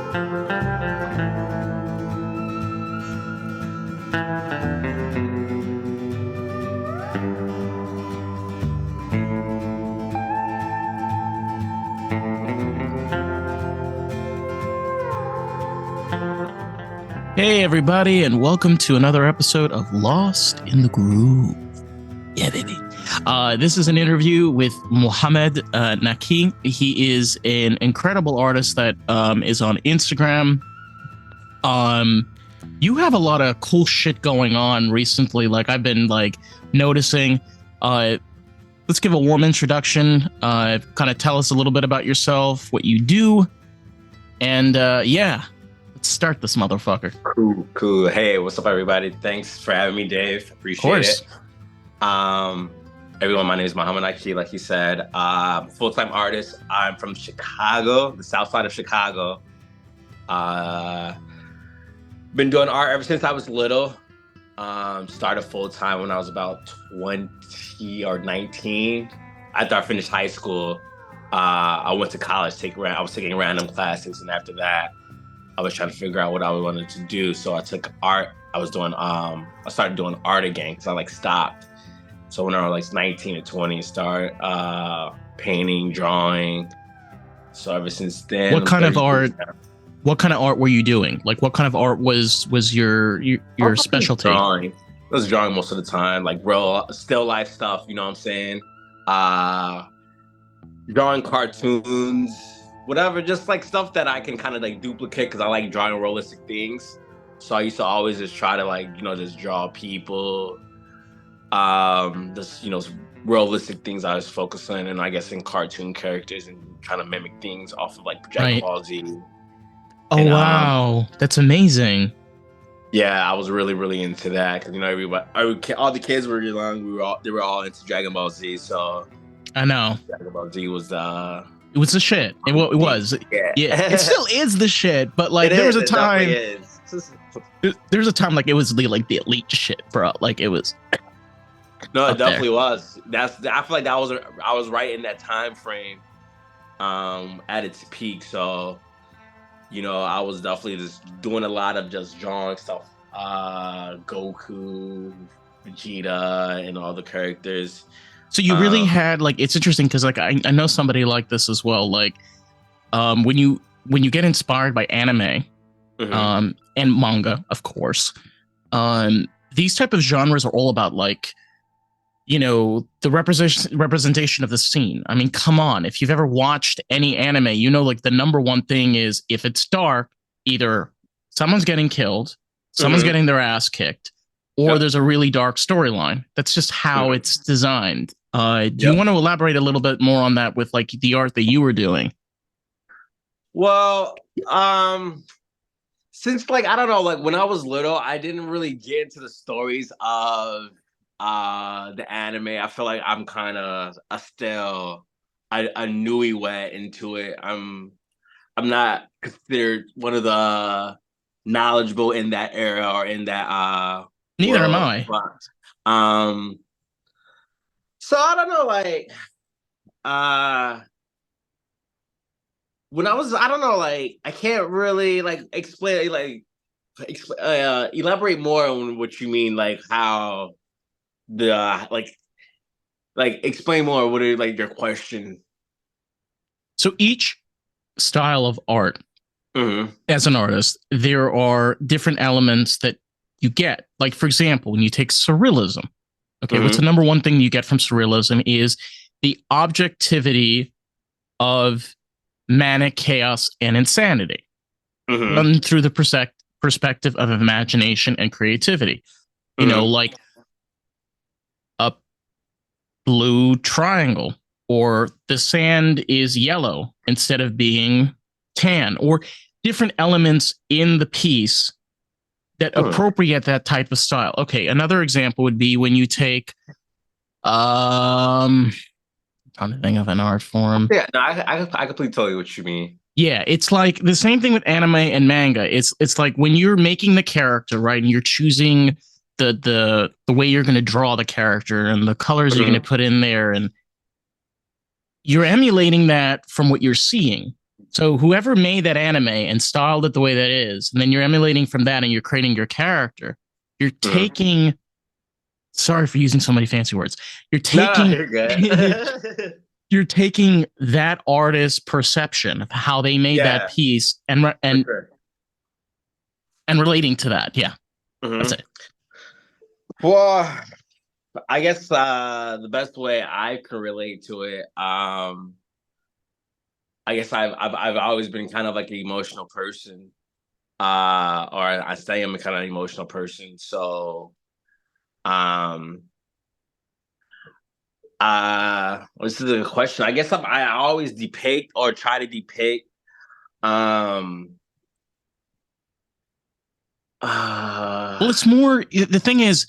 Hey, everybody, and welcome to another episode of Lost in the Groove. Yeah, baby. This is an interview with Muhammad Naqee. He is an incredible artist that is on Instagram. You have a lot of cool shit going on recently. Like, I've been noticing. Let's give a warm introduction. Kind of tell us a little bit about yourself, what you do, and yeah. Let's start this motherfucker. Cool. Hey, what's up, everybody? Thanks for having me, Dave. Appreciate it. Everyone, my name is Muhammad Naqee, like you said. Full-time artist. I'm from Chicago, the south side of Chicago. Been doing art ever since I was little. Started full-time when I was about 20 or 19. After I finished high school, I went to college. I was taking random classes, and after that, I was trying to figure out what I wanted to do. So I took art. I started doing art again because I stopped. So when I was 19 or 20, started painting, drawing. So ever since then. What kind of art were you doing? Like, what kind of art was your specialty? Drawing. I was drawing most of the time, like real still life stuff, you know what I'm saying? Drawing cartoons, whatever, just stuff that I can kind of duplicate because I like drawing realistic things. So I used to always just try to just draw people, just realistic things I was focusing on, and I guess in cartoon characters and kind of mimic things off of Dragon Ball Z. Oh, wow, that's amazing. Yeah, I was really, really into that because all the kids were young. They were all into Dragon Ball Z. So I know Dragon Ball Z was it was the shit. It was. Yeah. It still is the shit, but there was a time. There was a time it was the elite shit, bro. It was. No, it definitely was. I feel like I was right in that time frame, at its peak. So, I was definitely just doing a lot of just drawing stuff. Goku, Vegeta, and all the characters. So you really had it's interesting because I know somebody like this as well. When you get inspired by anime, and manga, of course, these type of genres are all about the representation of the scene. I mean, come on, if you've ever watched any anime, the number one thing is if it's dark, either someone's getting killed, someone's getting their ass kicked, or there's a really dark storyline. That's just how it's designed. Do you want to elaborate a little bit more on that with the art that you were doing? Well, since I don't know, when I was little, I didn't really get into the stories of the anime. I feel like I'm kind of a newlywed into it. I'm not considered one of the knowledgeable in that era or in that Neither am I. But, so I don't know, when I was, I don't know, I can't really explain, elaborate more on what you mean, how the explain more. What are your question? So each style of art, as an artist, there are different elements that you get. For example, when you take surrealism, okay, what's the number one thing you get from surrealism is the objectivity of manic chaos and insanity, run through the perspective of imagination and creativity. A blue triangle, or the sand is yellow instead of being tan, or different elements in the piece that appropriate that type of style. Okay, another example would be when you take I'm trying to think of an art form. Yeah, no, I completely tell you what you mean. Yeah, it's the same thing with anime and manga. It's when you're making the character, right, and you're choosing the way you're going to draw the character and the colors you're going to put in there, and you're emulating that from what you're seeing. So whoever made that anime and styled it the way that is, and then you're emulating from that and you're creating your character, you're taking, sorry for using so many fancy words. You're taking, you're good. you're taking that artist's perception of how they made that piece and relating to that. Yeah. That's it. Well, I guess the best way I can relate to it, I guess I've always been kind of like an emotional person, or I say I'm a kind of emotional person. So, this is a question. I guess I always depict or try to depict, well, it's more, the thing is,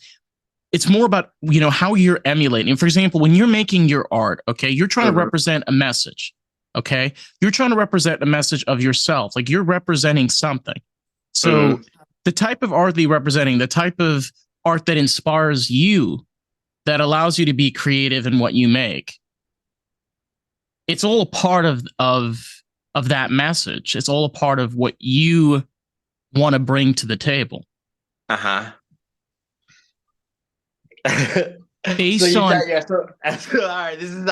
it's more about, how you're emulating. For example, when you're making your art, okay, you're trying to represent a message. Okay. You're trying to represent a message of yourself. Like you're representing something. So the type of art that you're representing, the type of art that inspires you, that allows you to be creative in what you make, it's all a part of that message. It's all a part of what you want to bring to the table. Based so on all right, this is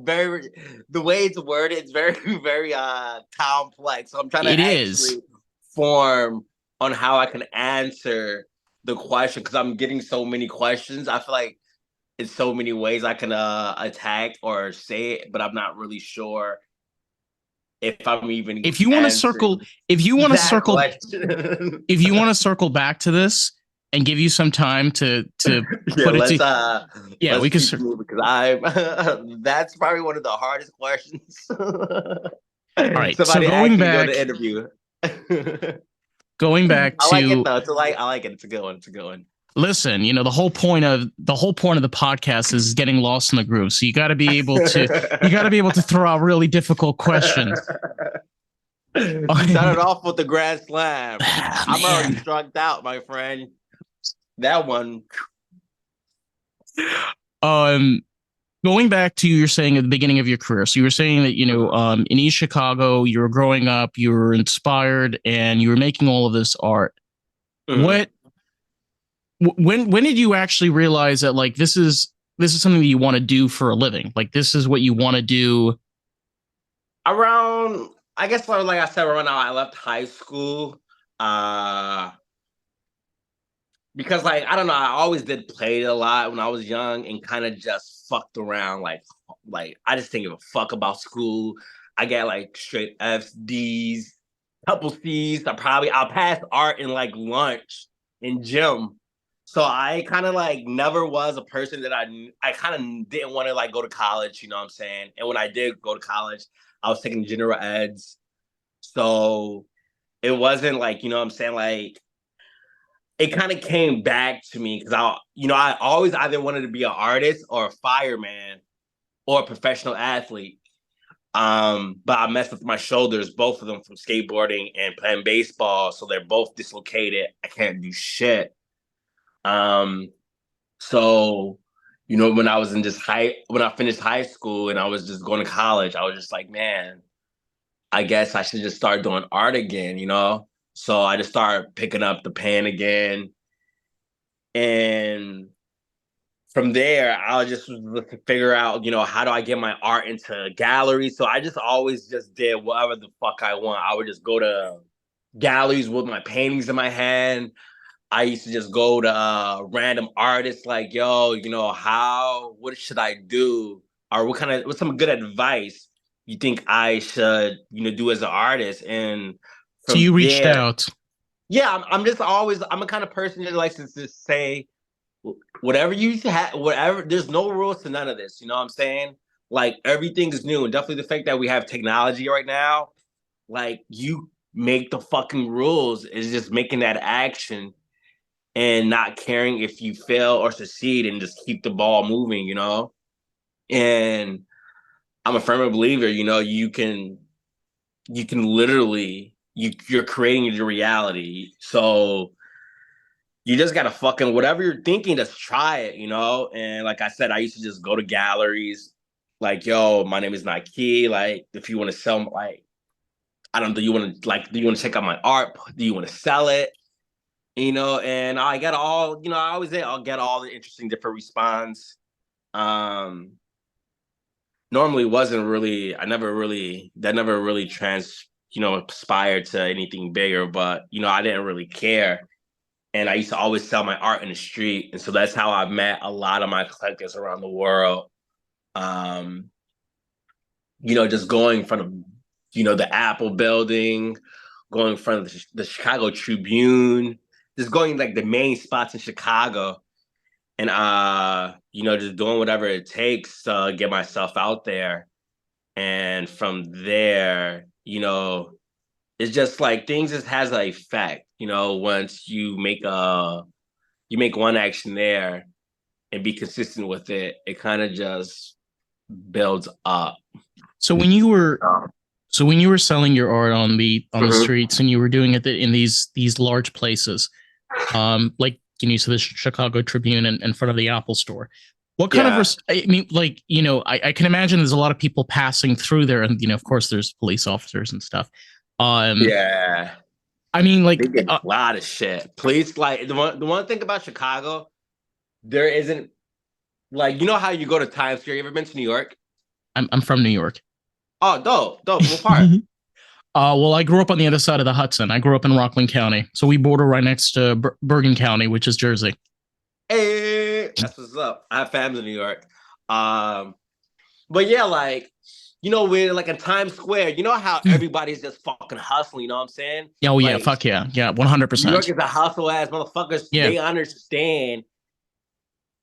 very, the way it's worded, it's very very complex. So I'm trying to actually form on how I can answer the question, because I'm getting so many questions. I feel like it's so many ways I can attack or say it, but I'm not really sure if I'm even. If you want to circle back to this and give you some time to put it to, we can, because I'm that's probably one of the hardest questions. All right, so going back, the interview. Going back to, I like it though. I like it. It's a good one. It's a good one. Listen, the whole point of the podcast is getting lost in the groove. So you got to be able to throw out really difficult questions. Started off with the grand slam. I'm already struck out, my friend. That one. Going back to, you're saying at the beginning of your career. So you were saying that, in East Chicago, you were growing up, you were inspired, and you were making all of this art. When did you actually realize that, like, this is something that you want to do for a living? Like, this is what you want to do? Around, I guess, like I said, around now I left high school. Because, like, I don't know, I always did play a lot when I was young and kind of just fucked around. Like I just didn't give a fuck about school. I got like straight F's, D's, couple C's. I'll pass art in like lunch in gym. So I kind of like never was a person that I kind of didn't want to like go to college, you know what I'm saying? And when I did go to college, I was taking general eds. So it wasn't like, you know what I'm saying, like, it kind of came back to me because I always either wanted to be an artist or a fireman or a professional athlete. But I messed with my shoulders, both of them, from skateboarding and playing baseball. So they're both dislocated. I can't do shit. So, when I was when I finished high school and I was just going to college, I was just like, man, I guess I should just start doing art again, So I just started picking up the pen again. And from there, I was just figure out, how do I get my art into galleries? So I just always just did whatever the fuck I want. I would just go to galleries with my paintings in my hand. I used to just go to random artists like, yo, what should I do? Or what's some good advice you think I should, do as an artist? And so you reached out. Yeah, I'm a kind of person that likes to just say whatever you have, whatever. There's no rules to none of this. You know what I'm saying? Like, everything is new, and definitely the fact that we have technology right now, like, you make the fucking rules is just making that action and not caring if you fail or succeed and just keep the ball moving, And I'm a firm believer, you can literally, you're creating your reality. So you just gotta fucking, whatever you're thinking, just try it, And like I said, I used to just go to galleries, like, yo, my name is Naqee. Like, if you want to sell, like, I don't know, do you want to check out my art? Do you want to sell it? And I get all, I always say I'll get all the interesting different response. Normally wasn't really, that never really aspired to anything bigger, but, I didn't really care. And I used to always sell my art in the street. And so that's how I met a lot of my collectors around the world. Just going from, the Apple building, going in front of the Chicago Tribune, just going like the main spots in Chicago, and just doing whatever it takes to get myself out there. And from there, it's just like things just has an effect. Once you make one action there and be consistent with it, it kind of just builds up. So when you were selling your art on the streets, and you were doing it in these large places, like so the Chicago Tribune and in front of the Apple store, what kind of I can imagine there's a lot of people passing through there, and of course there's police officers and stuff. Yeah, I mean, like they get a lot of shit. Police, like the one thing about Chicago, there isn't like how you go to Times Square. You ever been to New York? I'm from New York. Oh, dope. What part? Well, I grew up on the other side of the Hudson. I grew up in Rockland County, so we border right next to Bergen County, which is Jersey. Hey, that's what's up. I have family in New York. But yeah, like, we're like in Times Square, how everybody's just fucking hustling, you know what I'm saying? Oh, yeah, fuck yeah. Yeah, 100%. New York is a hustle ass motherfuckers. Yeah. They understand.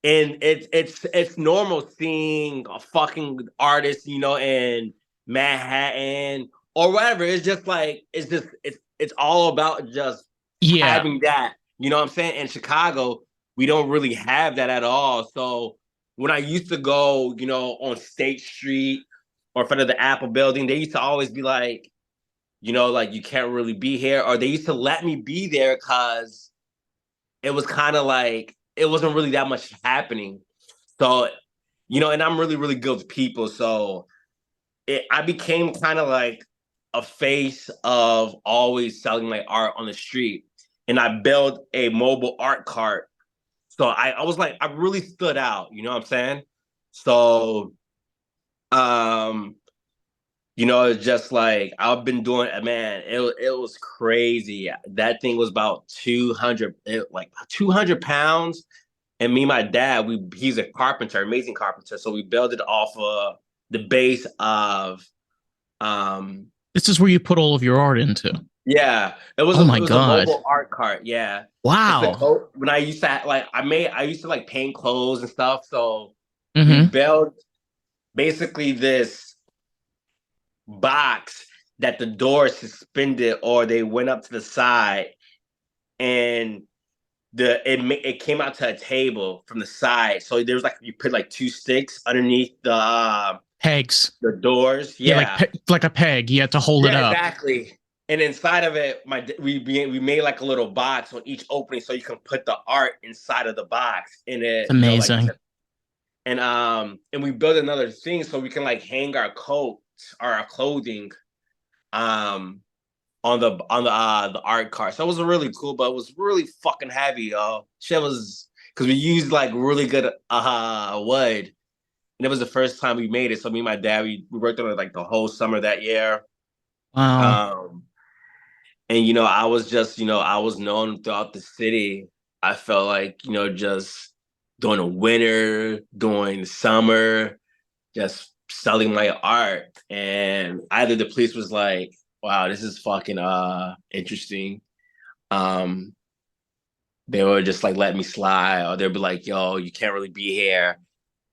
And it's normal seeing a fucking artist, in Manhattan or whatever. It's just like, it's all about just having that, you know what I'm saying? In Chicago, we don't really have that at all. So when I used to go, on State Street or in front of the Apple building, they used to always be like, like, you can't really be here. Or they used to let me be there because it was kind of like, it wasn't really that much happening. So, and I'm really, really good with people. So I became kind of like a face of always selling my art on the street. And I built a mobile art cart. So I was like, I really stood out, you know what I'm saying? So, it's just like, I've been doing it, man, it was crazy. That thing was about 200 pounds. And me and my dad, he's a carpenter, amazing carpenter. So we built it off of the base of, this is where you put all of your art into. Yeah, it was. Oh my God. A mobile art cart. Yeah. Wow. When I used to I used to like paint clothes and stuff. So we built basically this box that the doors suspended or they went up to the side, and it came out to a table from the side. So there was like, you put like two sticks underneath the pegs, the doors. Yeah, like a peg. You had to hold it up. Exactly. And inside of it, we made like a little box on each opening, so you can put the art inside of the box. And it's amazing. And we built another thing so we can like hang our coats or our clothing, on the art cart. So it was really cool, but it was really fucking heavy, yo. Shit was, because we used like really good wood, and it was the first time we made it. So me and my dad, we worked on it like the whole summer that year. Wow. And, I was just, I was known throughout the city. I felt like, just during the winter, during the summer, just selling my art. And either the police was like, wow, this is fucking interesting. They would just like let me slide, or they'd be like, yo, you can't really be here.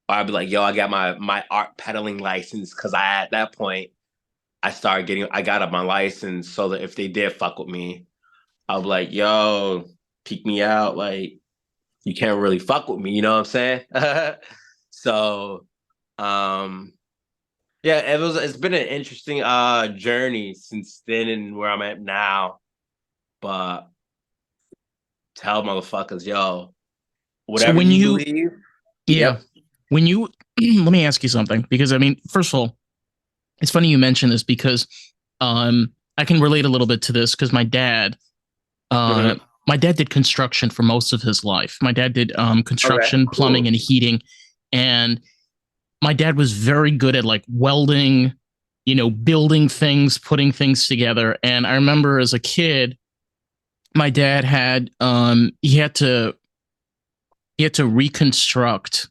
Or I'd be like, yo, I got my art peddling license, because at that point, I got my license, so that if they did fuck with me, I'll be like, yo, peek me out. Like, you can't really fuck with me, you know what I'm saying? So, yeah, it's been an interesting journey since then and where I'm at now. But tell motherfuckers, yo, whatever when you believe. Yeah. Yep. When you, let me ask you something, because I mean, first of all, it's funny you mention this, because I I can relate a little bit to this because my dad did construction for most of his life. My dad did construction, cool. plumbing, and heating, and my dad was very good at like welding, building things, putting things together. And I remember as a kid, my dad had he had to reconstruct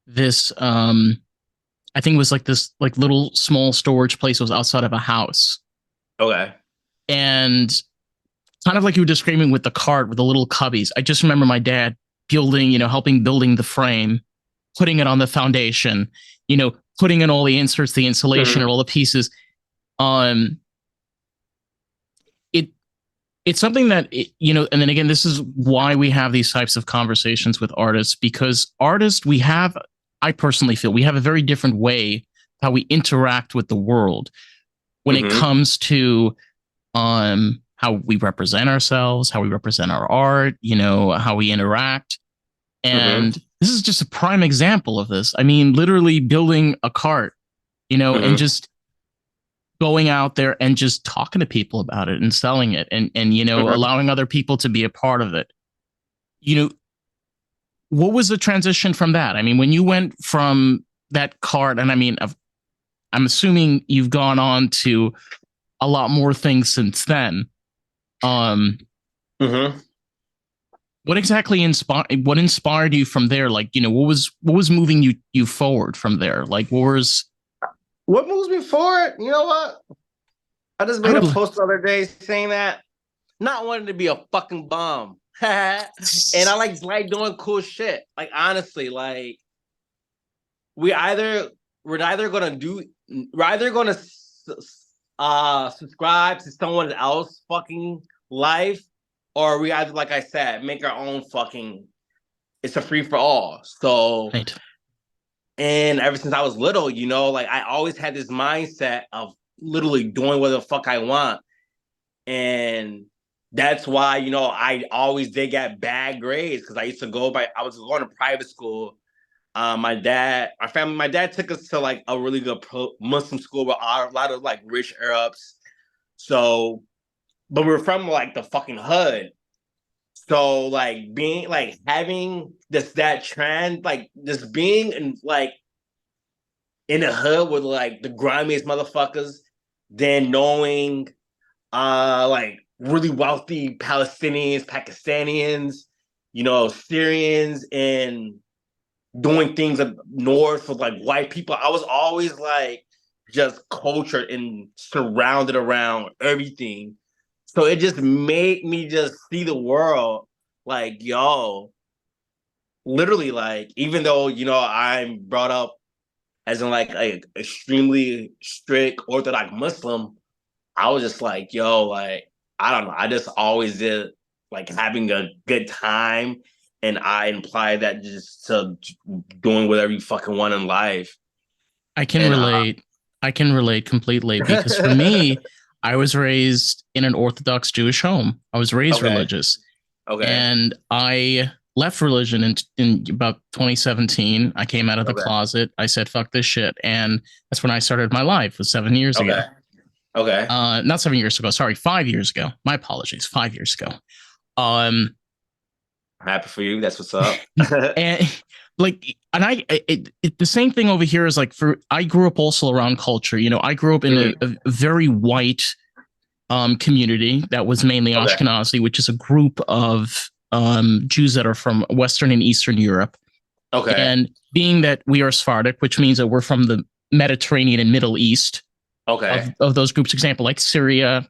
this I think it was like this like little small storage place that was outside of a house. Okay. And kind of like you were describing with the cart with the little cubbies. I just remember my dad building, helping building the frame, putting it on the foundation, putting in all the inserts, the insulation, and all the pieces. It's something that, and then again, this is why we have these types of conversations with artists, because artists, I personally feel we have a very different way how we interact with the world when it comes to how we represent ourselves, how we represent our art, how we interact. And this is just a prime example of this. I mean, literally building a cart, and just going out there and just talking to people about it and selling it and allowing other people to be a part of it. What was the transition from that? I mean, when you went from that cart, and I mean, I'm assuming you've gone on to a lot more things since then. What exactly inspired you from there? Like, what was moving you forward from there? Like, what moves me forward? You know what? I just made a post the other day saying that not wanting to be a fucking bum. And I like doing cool shit. Like, honestly, like we're either gonna subscribe to someone else's fucking life, or we either, like I said, make our own fucking. It's a free for all. So, right. And ever since I was little, like I always had this mindset of literally doing what the fuck I want, and that's why I always did get bad grades because I was going to private school. My dad took us to like a really good Muslim school with a lot of like rich Arabs. So, but we're from like the fucking hood. So like being like having that trend, like just being in the hood with like the grimiest motherfuckers, then knowing like really wealthy Palestinians, Pakistanians, Syrians, and doing things up north with like white people. I was always like just cultured and surrounded around everything. So it just made me just see the world like, literally, like, even though, I'm brought up as in like a extremely strict Orthodox Muslim, I was just like, like, I don't know. I just always did like having a good time. And I imply that just to doing whatever you fucking want in life. I can relate completely because for me, I was raised in an Orthodox Jewish home. I was raised religious. Okay. And I left religion in about 2017. I came out of the closet. I said, fuck this shit. And that's when I started my life, was 7 years ago. Okay. Not 7 years ago. Sorry, 5 years ago. My apologies. 5 years ago. Happy for you. That's what's up. And the same thing over here is like I grew up also around culture. I grew up in a very white community that was mainly Ashkenazi, which is a group of Jews that are from Western and Eastern Europe. Okay. And being that we are Sephardic, which means that we're from the Mediterranean and Middle East. Okay. Of those groups, example like Syria,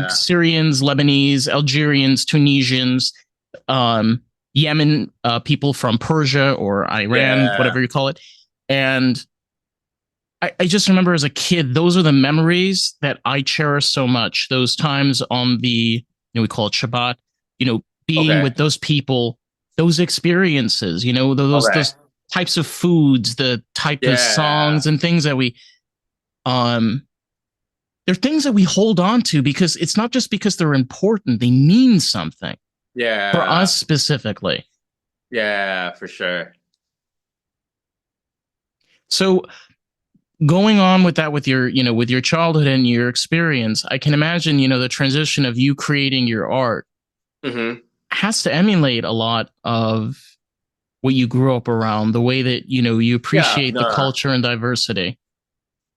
Syrians, Lebanese, Algerians, Tunisians, Yemen, people from Persia or Iran, whatever you call it. And I just remember as a kid, those are the memories that I cherish so much. Those times on the, we call it Shabbat, being with those people, those experiences, those types of foods, the type of songs and things that they're things that we hold on to because it's not just because they're important, they mean something. Yeah. For us specifically. Yeah, for sure. So going on with that, with your, with your childhood and your experience, I can imagine, the transition of you creating your art has to emulate a lot of what you grew up around, the way that, you appreciate the culture and diversity.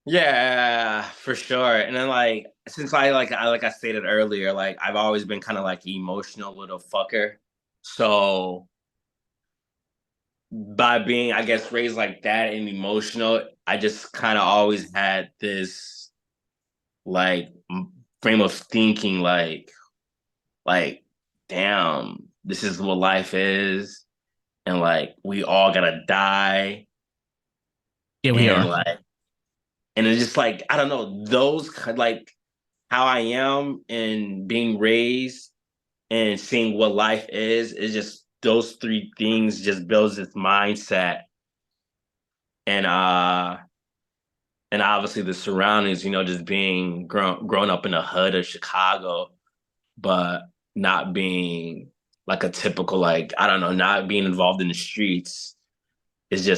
Yeah, for sure. And then like since I stated earlier, like I've always been kind of like emotional little fucker. So by being, I guess, raised like that and emotional, I just kind of always had this like frame of thinking like damn, this is what life is, and like we all gotta die, Yeah, we and are. like and it's just like I don't know those like how I am and being raised and seeing what life is just those three things just builds this mindset, and and obviously the surroundings, just being grown up in the hood of Chicago, but not being like a typical, like I don't know, not being involved in the streets is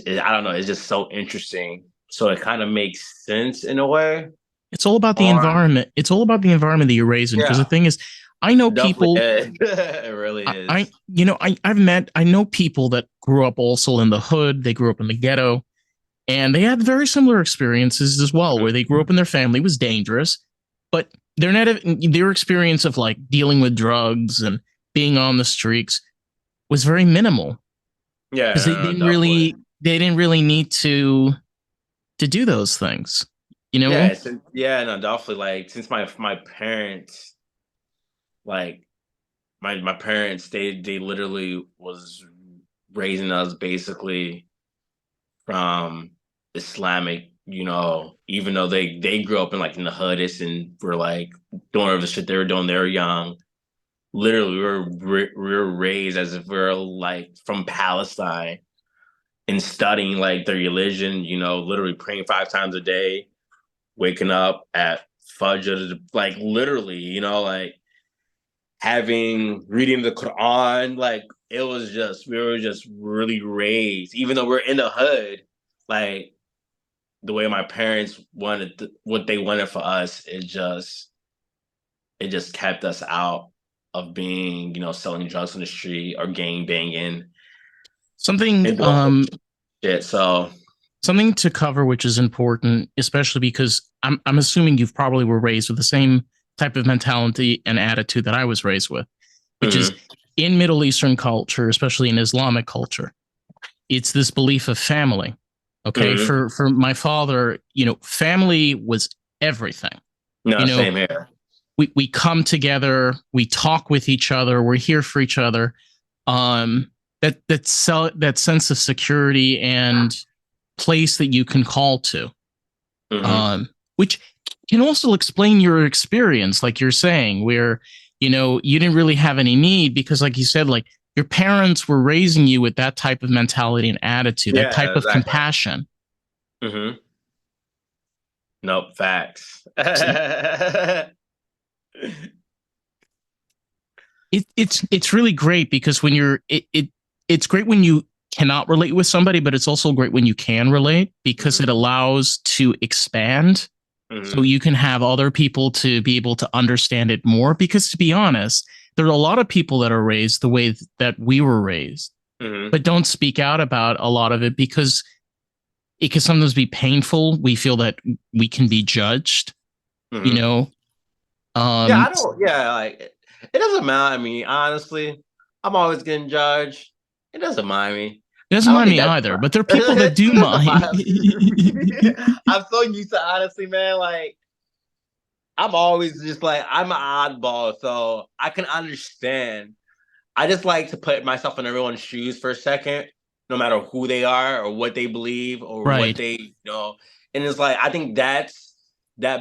I don't know, it's just so interesting. So it kind of makes sense in a way. It's all about the Or environment. It's all about the environment that you're raised in. Because the yeah, thing is, I know definitely people. is. It really is. I know people that grew up also in the hood. They grew up in the ghetto, and they had very similar experiences as well, where they grew up and their family was dangerous, but their experience of like dealing with drugs and being on the streets was very minimal, Yeah, because no, definitely. they didn't really need to do those things, you know. Yeah, yeah, no, definitely. Like since my parents, like my parents, they literally was raising us basically from Islamic, even though they grew up in like in the hoodies and were like doing all the shit they were doing, they were young. Literally, we were raised as if we are like from Palestine and studying like their religion. Literally praying 5 times a day, waking up at Fajr, like literally, like having reading the Quran, like it was just we were just really raised, even though we're in the hood, like the way my parents wanted what they wanted for us, it just kept us out of being, selling drugs on the street or gang banging Something and doing shit. So something to cover, which is important, especially because I'm assuming you've probably were raised with the same type of mentality and attitude that I was raised with, which is in Middle Eastern culture, especially in Islamic culture, it's this belief of family. Okay. For my father, family was everything. no, same here. We come together, we talk with each other, we're here for each other. That sense of security and place that you can call to, which can also explain your experience, like you're saying, where you didn't really have any need because, like you said, like your parents were raising you with that type of mentality and attitude, that type of compassion. Nope, facts. It's really great because when it's great when you cannot relate with somebody, but it's also great when you can relate because it allows to expand. So you can have other people to be able to understand it more. Because to be honest, there are a lot of people that are raised the way that we were raised, but don't speak out about a lot of it because it can sometimes be painful. We feel that we can be judged, Yeah, I don't. Yeah, like it doesn't mind me. Honestly, I'm always getting judged. It doesn't mind me. It doesn't mind me either, but there are people that do mind. I'm so used to honestly, man. Like I'm always just like I'm an oddball, so I can understand. I just like to put myself in everyone's shoes for a second, no matter who they are or what they believe or what Right. they And it's like I think that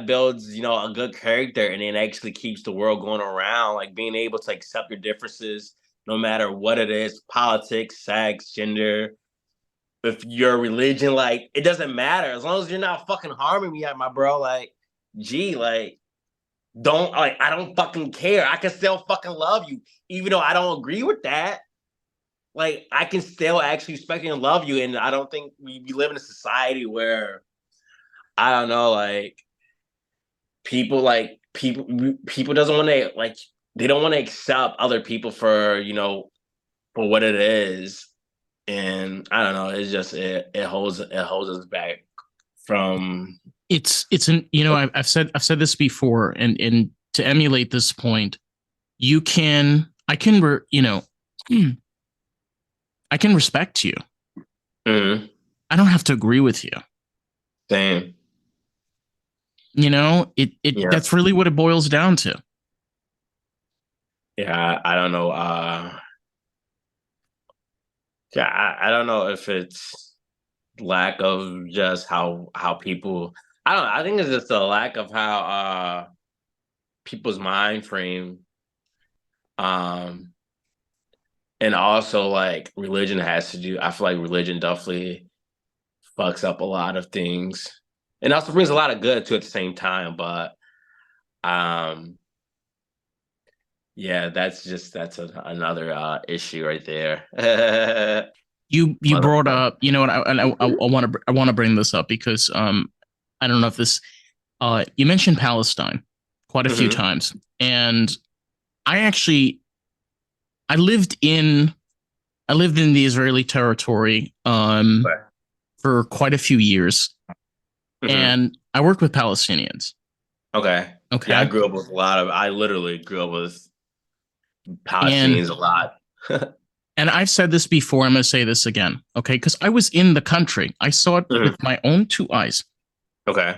builds, a good character, and it actually keeps the world going around. Like being able to accept your differences, no matter what it is, politics, sex, gender, if your religion, like it doesn't matter as long as you're not fucking harming me, my bro. Like, gee, like don't like I don't fucking care. I can still fucking love you, even though I don't agree with that. Like I can still actually respect and love you, and I don't think we live in a society where I don't know, people doesn't want to they don't want to accept other people for for what it is, and I don't know. It's just it holds us back from. It's an I've said this before, and to emulate this point, I can I can respect you. Mm-hmm. I don't have to agree with you. Same. That's really what it boils down to. Yeah, I don't know. Yeah, I don't know if it's lack of just how people. I don't know. I think it's just a lack of how people's mind frame. Um, and also like religion has to do. I feel like religion definitely fucks up a lot of things, and also brings a lot of good to at the same time. But um, yeah, another issue right there. You brought up, what I want to bring this up because I don't know if this you mentioned Palestine quite a few times, and I lived in the Israeli territory for quite a few years, and I worked with Palestinians. Okay. Yeah, I literally grew up with Palestinians a lot. And I've said this before, I'm going to say this again, okay? Because I was in the country. I saw it with my own two eyes. Okay.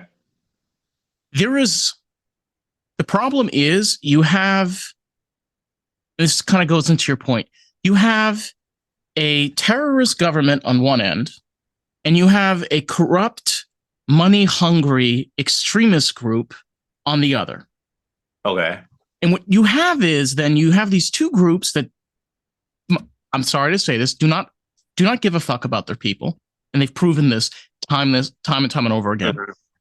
The problem is this kind of goes into your point. You have a terrorist government on one end, and you have a corrupt, money-hungry extremist group on the other. Okay. And what you have is then you have these two groups that, I'm sorry to say this, do not give a fuck about their people, and they've proven this time and time over again.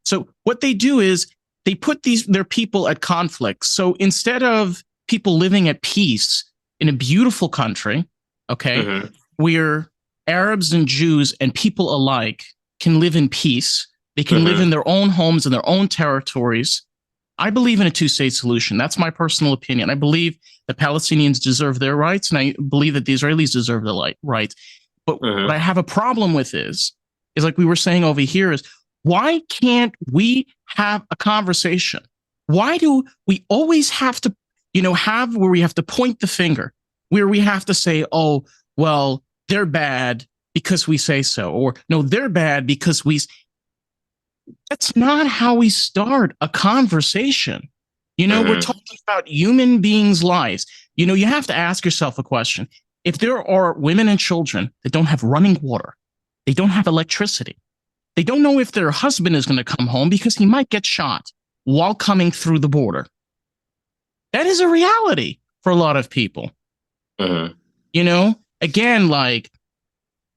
So what they do is they put their people at conflict. So instead of people living at peace in a beautiful country, okay, where Arabs and Jews and people alike can live in peace, they can live in their own homes and their own territories. I believe in a two-state solution. That's my personal opinion. I believe the Palestinians deserve their rights, and I believe that the Israelis deserve their rights. But what I have a problem with is like we were saying over here, is why can't we have a conversation? Why do we always have to, have where we have to point the finger, where we have to say, oh, well, they're bad because we say so, or no, they're bad because that's not how we start a conversation. We're talking about human beings' lives. You have to ask yourself a question. If there are women and children that don't have running water, they don't have electricity, they don't know if their husband is going to come home because he might get shot while coming through the border. That is a reality for a lot of people. Again, and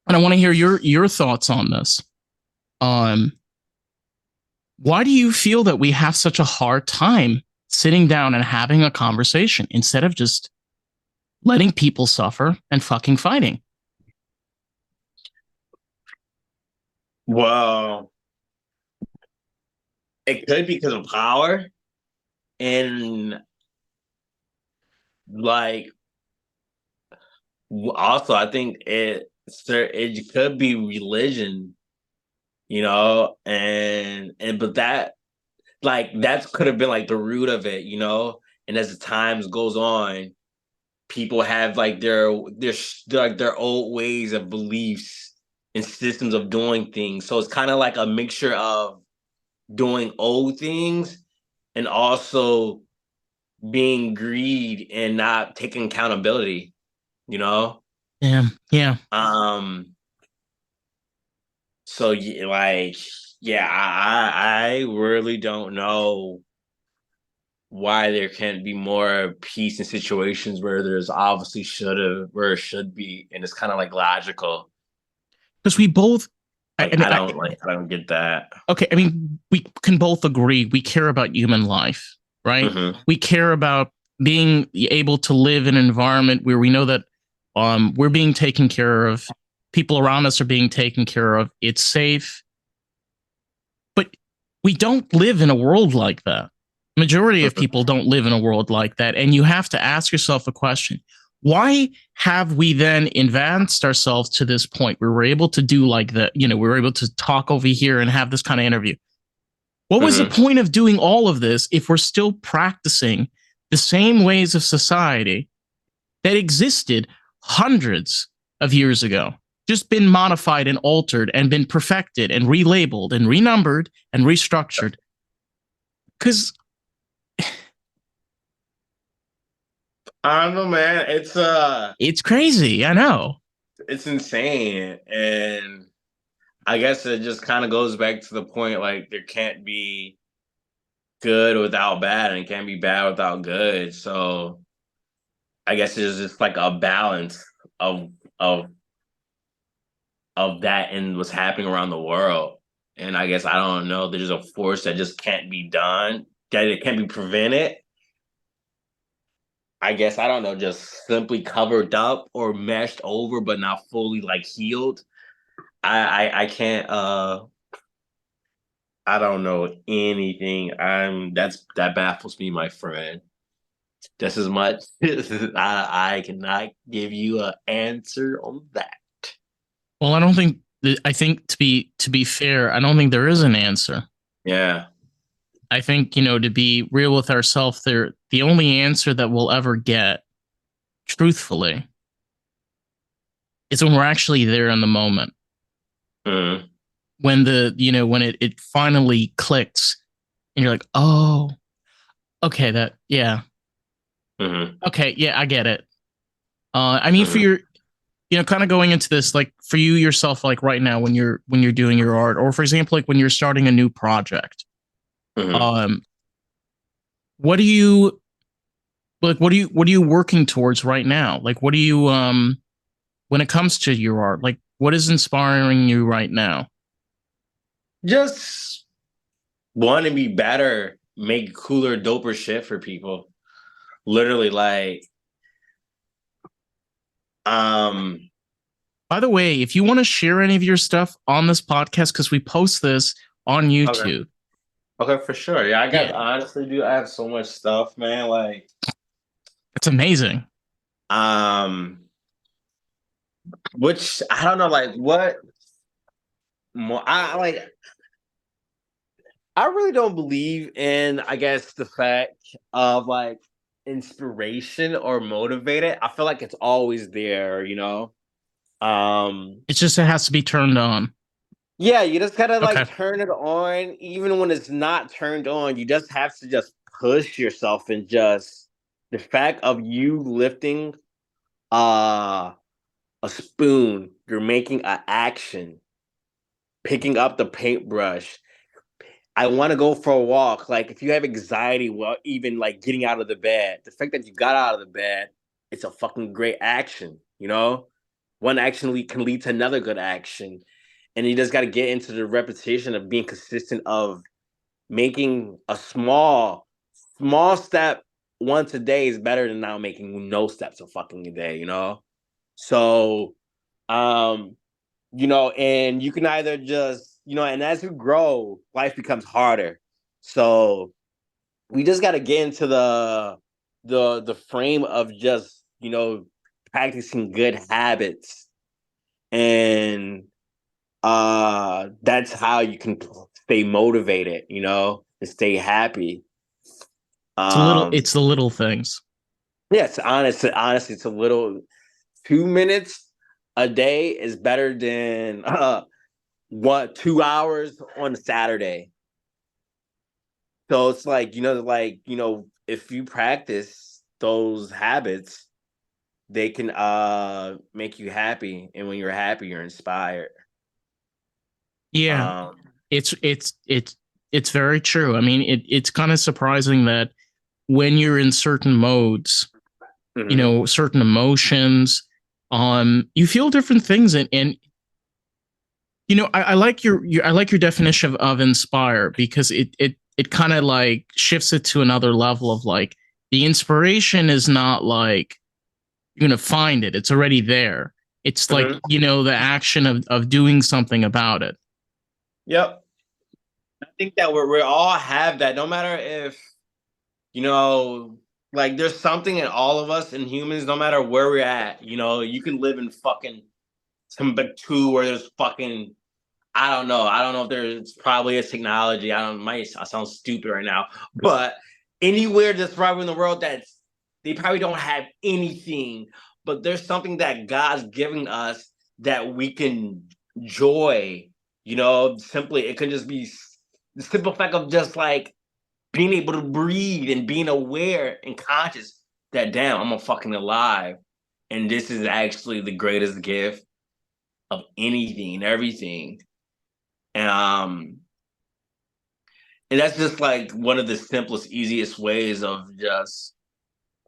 I want to hear your thoughts on this. Why do you feel that we have such a hard time sitting down and having a conversation instead of just letting people suffer and fucking fighting? Well, it could be because of power, and also I think it could be religion, but that could have been the root of it, and as the times goes on, people have their old ways of beliefs and systems of doing things, so it's kind of like a mixture of doing old things and also being greed and not taking accountability, Yeah. So I really don't know why there can't be more peace in situations where there's obviously where it should be, and it's kind of logical. Because we both, I don't get that. Okay, I mean, we can both agree we care about human life, right? We care about being able to live in an environment where we know that we're being taken care of, people around us are being taken care of, it's safe. But We don't live in a world like that. Majority of people don't live in a world like that. And you have to ask yourself a question. Why have we then advanced ourselves to this point where we're able to do like that? You know, we're able to talk over here and have this kind of interview. What was the point of doing all of this if we're still practicing the same ways of society that existed hundreds of years ago? Just been modified and altered and been perfected and relabeled and renumbered and restructured. Because I don't know, man. It's crazy. I know. It's insane. And I guess it just kind of goes back to the point, like, there can't be good without bad, and it can't be bad without good. So I guess it's just like a balance of that and what's happening around the world. And I guess, I don't know, there's a force that just can't be done, that it can't be prevented. I guess, I don't know, just simply covered up or meshed over, but not fully like healed. I can't I don't know anything. That baffles me, my friend. Just as much I cannot give you an answer on that. Well, I think to be fair, I don't think there is an answer. Yeah. I think, you know, to be real with ourselves, the only answer that we'll ever get, truthfully, is when we're actually there in the moment. Mm. When when it finally clicks and you're like, oh, okay, yeah. Mm-hmm. Okay, yeah, I get it. I mean, for your, kind of going into this, like for you yourself, like right now when you're doing your art, or for example, like when you're starting a new project, what do you what are you working towards right now? Like, what do you when it comes to your art, like what is inspiring you right now? Just want to be better, make cooler, doper shit for people. Literally, like, by the way, if you want to share any of your stuff on this podcast, because we post this on YouTube. Okay, for sure. Yeah, honestly, dude, I have so much stuff, man. Like, it's amazing. Which I don't know, like, what more I really don't believe in, I guess, the fact of like inspiration or motivated. I feel like it's always there, you know. It's just, it has to be turned on. Yeah, you just gotta like turn it on, even when it's not turned on. You just have to just push yourself, and just the fact of you lifting a spoon, you're making an action, picking up the paintbrush. I want to go for a walk. Like, if you have anxiety while even like getting out of the bed, the fact that you got out of the bed, it's a fucking great action, you know? One action can lead to another good action. And you just got to get into the repetition of being consistent, of making a small step once a day is better than now making no steps a fucking day, you know? So, and you can either just, and as we grow, life becomes harder. So we just got to get into the frame of just, practicing good habits. And that's how you can stay motivated, and stay happy. It's the little things. Yes, honestly, it's a little. 2 minutes a day is better than 2 hours on a Saturday. So it's like, if you practice those habits, they can make you happy, and when you're happy, you're inspired. Yeah. It's very true. I mean, it's kind of surprising that when you're in certain modes, certain emotions, you feel different things, and I like your definition of inspire, because it kind of like shifts it to another level of like, the inspiration is not like you're gonna find it; it's already there. It's like, the action of doing something about it. Yep. I think that we all have that, no matter if, you know, like there's something in all of us in humans, no matter where we're at. You know, you can live in fucking Timbuktu where there's fucking, I don't know. I don't know if there's probably a technology. I sound stupid right now, but anywhere that's probably in the world that's, they probably don't have anything, but there's something that God's giving us that we can enjoy. You know, simply, it can just be the simple fact of just like being able to breathe and being aware and conscious that, damn, I'm a fucking alive. And this is actually the greatest gift of anything and everything. Um, and that's just like one of the simplest, easiest ways of just,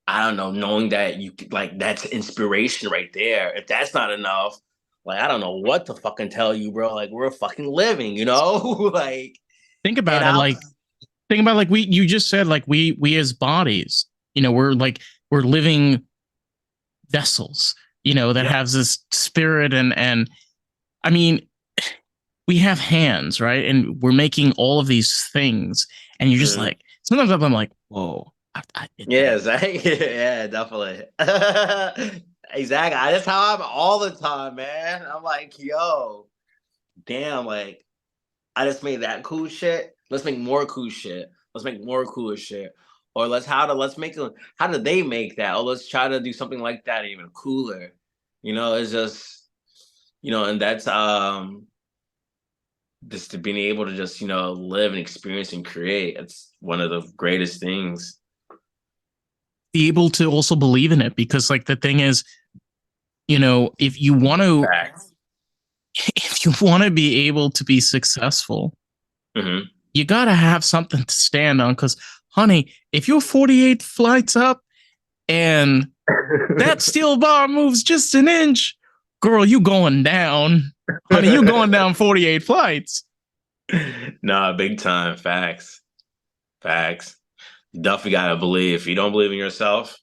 I don't know, knowing that you like that's inspiration right there. If that's not enough, like I don't know what to fucking tell you, bro. Like we're fucking living, you know? like Think about it. Think about like you just said, like we as bodies, you know, we're living vessels, you know, that has this spirit and I mean, we have hands, right? And we're making all of these things, and you're just like, sometimes I'm like, whoa. Yeah, yeah, definitely. Exactly. That's how I'm all the time, man. I'm like, yo, damn, like I just made that cool shit. Let's make more cool shit. Let's make more cool shit. Or let's make a, how did they make that? Or let's try to do something like that even cooler. You know, it's just, you know, and that's just to being able to just, you know, live and experience and create. It's one of the greatest things. Be able to also believe in it, because like the thing is, you know, if you want to be able to be successful, you got to have something to stand on. Because honey, if you're 48 flights up and that steel bar moves just an inch, girl, you going down. Honey, you going down 48 flights. Nah, big time. Facts. You definitely gotta believe. If you don't believe in yourself,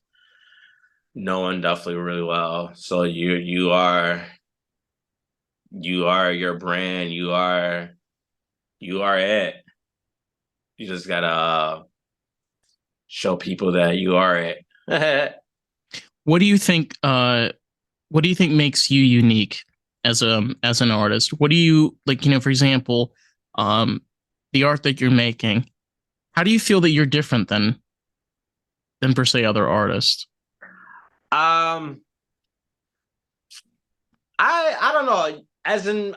no one definitely really well. So you are your brand. You are it. You just gotta show people that you are it. What do you think? What do you think makes you unique as an artist? What do you like? You know, for example, the art that you're making. How do you feel that you're different than per se other artists? I don't know. As in,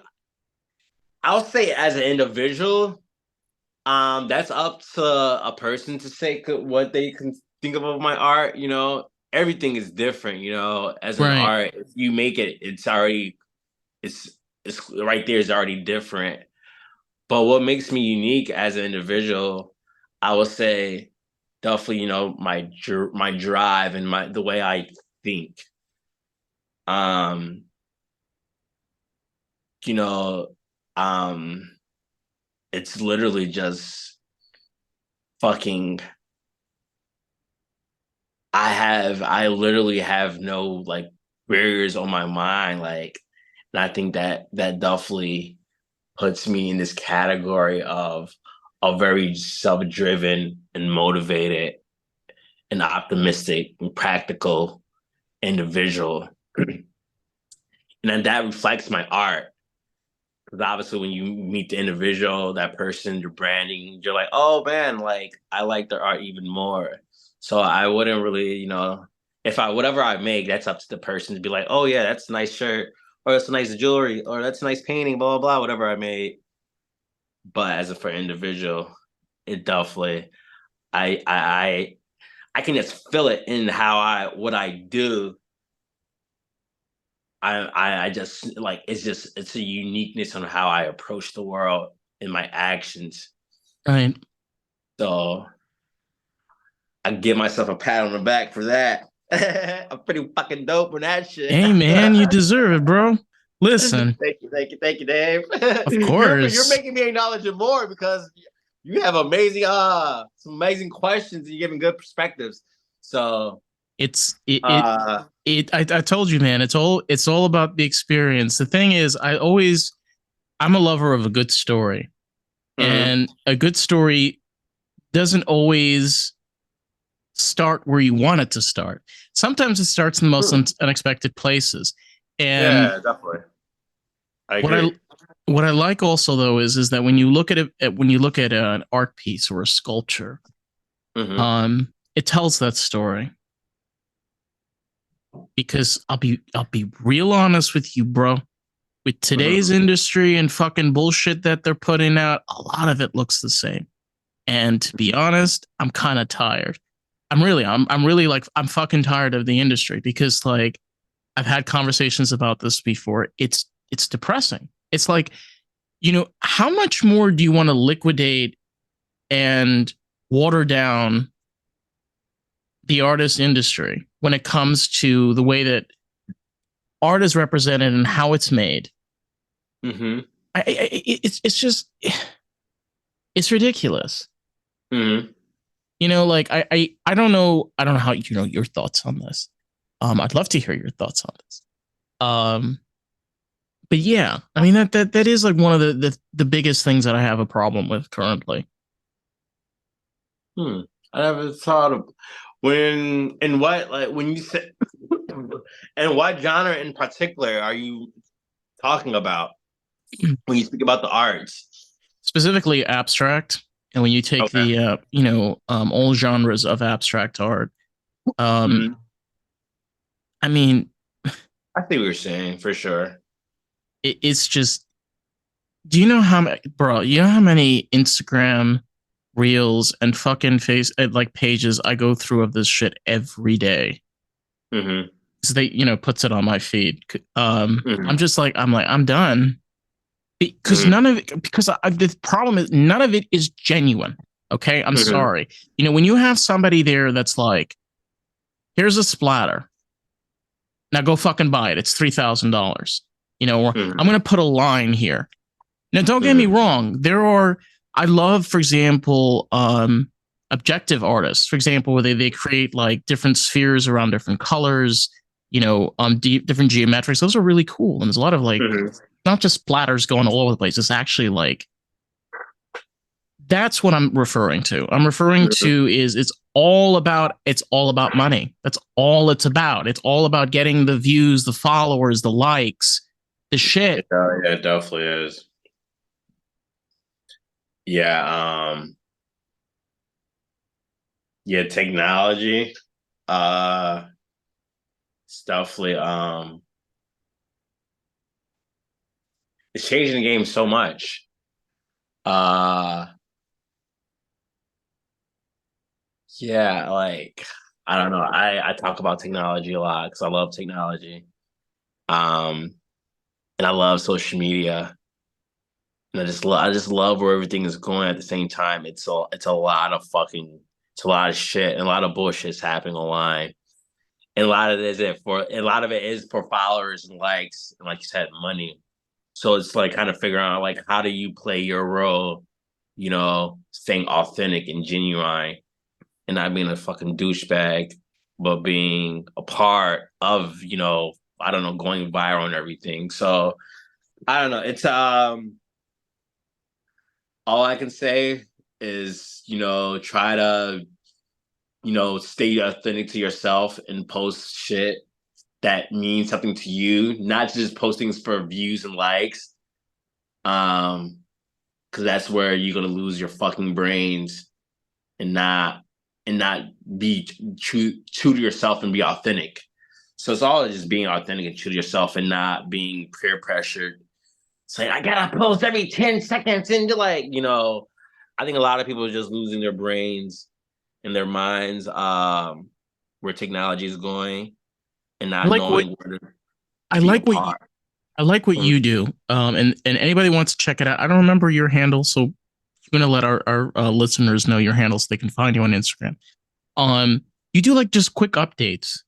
I'll say as an individual, that's up to a person to say what they can think of my art. You know, everything is different. You know, as an art, if you make it, it's already, it's right there is already different. But what makes me unique as an individual, I would say, definitely, you know, my drive and the way I think. You know, it's literally just fucking, I literally have no like barriers on my mind, like, and I think that definitely puts me in this category of a very self-driven and motivated and optimistic and practical individual. And then that reflects my art. Because obviously when you meet the individual, that person, your branding, you're like, oh man, like I like their art even more. So I wouldn't really, you know, if whatever I make, that's up to the person to be like, oh yeah, that's a nice shirt, or that's a nice jewelry, or that's a nice painting, blah, blah, blah, whatever I made. But as a for individual, it definitely, I can just feel it in what I do. I just like, it's a uniqueness on how I approach the world in my actions. Right. So I give myself a pat on the back for that. I'm pretty fucking dope on that shit. Hey man, you deserve it, bro. Listen. Thank you, Dave. Of course. You're making me acknowledge it more because you have amazing some amazing questions and you're giving good perspectives. So I told you, man, it's all about the experience. The thing is, I'm a lover of a good story. And a good story doesn't always start where you want it to start. Sometimes it starts in the most unexpected places. And yeah, definitely. I agree. What I like also though is that when you look at it, when you look at an art piece or a sculpture, it tells that story. Because I'll be real honest with you, bro. With today's industry and fucking bullshit that they're putting out, a lot of it looks the same. And to be honest, I'm kind of tired. I'm really like, I'm fucking tired of the industry because like I've had conversations about this before. It's depressing. It's like, you know, how much more do you want to liquidate and water down the artist industry when it comes to the way that art is represented and how it's made? It's just, it's ridiculous. You know, like I don't know how, you know, your thoughts on this. I'd love to hear your thoughts on this. But yeah, I mean that is like one of the biggest things that I have a problem with currently. I never thought of when and what, like when you say and what genre in particular are you talking about when you speak about the arts? Specifically abstract. And when you take the you know, all genres of abstract art, I mean, I see what you're saying for sure. It's just, do you know how many, bro? You know how many Instagram reels and fucking like pages I go through of this shit every day? So they, you know, puts it on my feed. I'm just like, I'm done because none of it. Because the problem is none of it is genuine. Okay, I'm sorry. You know, when you have somebody there that's like, here's a splatter. Now go fucking buy it. It's $3,000. You know, or I'm going to put a line here. Now, don't get me wrong. I love, for example, objective artists, for example, where they create like different spheres around different colors, you know, different geometrics. Those are really cool. And there's a lot of like, not just splatters going all over the place. It's actually like, that's what I'm referring to. I'm referring to is it's all about money. That's all it's about. It's all about getting the views, the followers, the likes, the shit. Yeah, it definitely is. Yeah, yeah, technology. It's definitely it's changing the game so much. Yeah, like I don't know. I talk about technology a lot because I love technology. And I love social media. And I just love where everything is going at the same time. It's a lot of shit and a lot of bullshit's happening online. And a lot of it is for followers and likes and like you said, money. So it's like kind of figuring out like how do you play your role, you know, staying authentic and genuine and not being a fucking douchebag, but being a part of, you know, I don't know, going viral and everything. So I don't know. It's all I can say is, you know, try to, you know, stay authentic to yourself and post shit that means something to you, not just postings for views and likes. Because that's where you're gonna lose your fucking brains and not be true to yourself and be authentic. So it's all just being authentic and true to yourself and not being peer pressured. It's like I gotta post every 10 seconds and like, you know, I think a lot of people are just losing their brains and their minds where technology is going and not knowing where to I like what you do. And anybody wants to check it out. I don't remember your handle, so I'm gonna let our listeners know your handle so they can find you on Instagram. You do like just quick updates.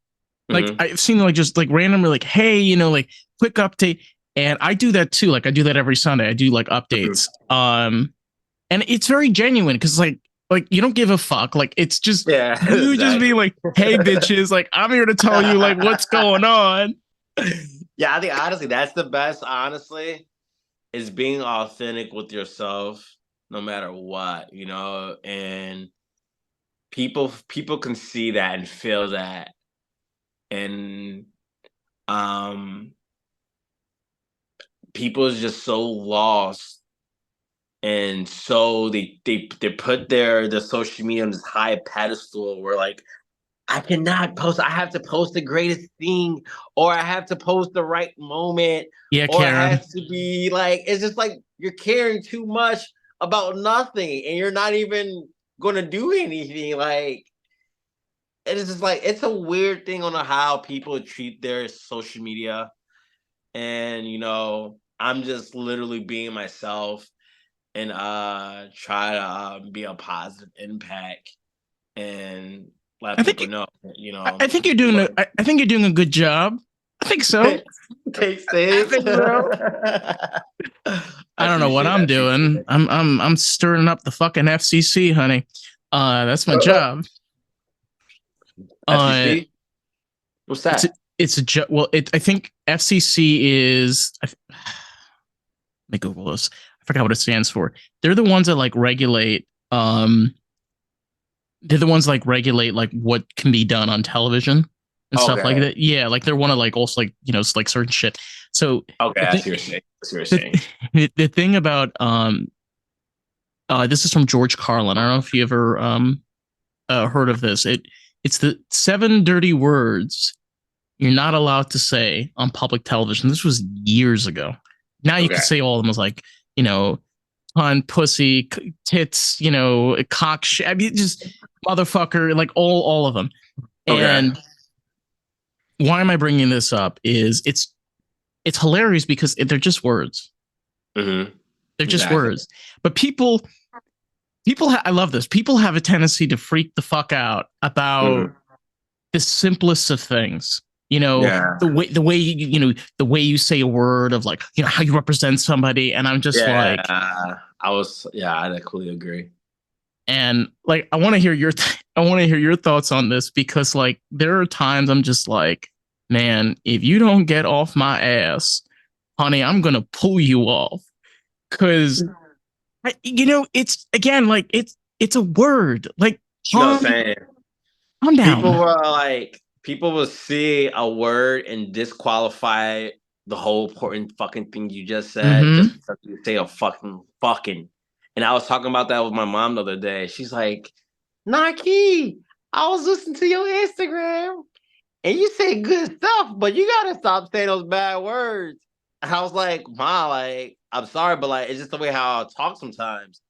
Like I've seen like just like randomly like, hey, you know, like quick update. And I do that too. Like I do that every Sunday. I do like updates. And it's very genuine because like you don't give a fuck. Like it's just you just be like, hey bitches, like I'm here to tell you like what's going on. Yeah, I think honestly that's the best, honestly, is being authentic with yourself no matter what, you know, and people can see that and feel that, and um people is just so lost, and so they put their social media on this high pedestal where like I cannot post. I have to post the greatest thing, or I have to post the right moment, Yeah, or it Karen. has to be like, it's just like you're caring too much about nothing and you're not even gonna do anything. Like, it's just like, it's a weird thing on how people treat their social media. And, you know, I'm just literally being myself and try to be a positive impact and let I think people know, you I know. think you're doing I think you're doing a good job. I think so. Takes I this. think so. I I don't know what appreciate that. I'm doing. I'm stirring up the fucking FCC, honey. That's my job. Uh, FCC? What's it's a, that? well, I think FCC is. Let me Google this. I forgot what it stands for. They're the ones that like regulate. They're the ones like regulate like what can be done on television and stuff like Okay. that. Yeah, like they're one of like also like it's like certain shit. So Okay, the I thing, see what you're saying. I see what you're saying. the thing about this is from George Carlin. I don't know if you ever heard of this. It's the 7 dirty words you're not allowed to say on public television. This was years ago. Now you can Okay. say all of them as like, pun, pussy, tits, cock, I mean, just motherfucker, like all of them. Okay. And why am I bringing this up? Is it's hilarious because they're just words. Mm-hmm. They're just Exactly. words. But I love this. People have a tendency to freak the fuck out about the simplest of things. Yeah. The way you say a word of like, how you represent somebody. And I'm just Yeah. like, I completely agree. and like, I want to hear your thoughts on this because like, there are times I'm just like, man, if you don't get off my ass, honey, I'm going to pull you off. Cause it's again, like it's a word, like, You know what I'm saying? calm down. People will see a word and disqualify the whole important fucking thing you just said Mm-hmm. just because you say a fucking. And I was talking about that with my mom the other day. She's like, Naqee, I was listening to your Instagram and you say good stuff, but you gotta stop saying those bad words. And I was like, Ma, like, I'm sorry, but like, it's just the way how I talk sometimes.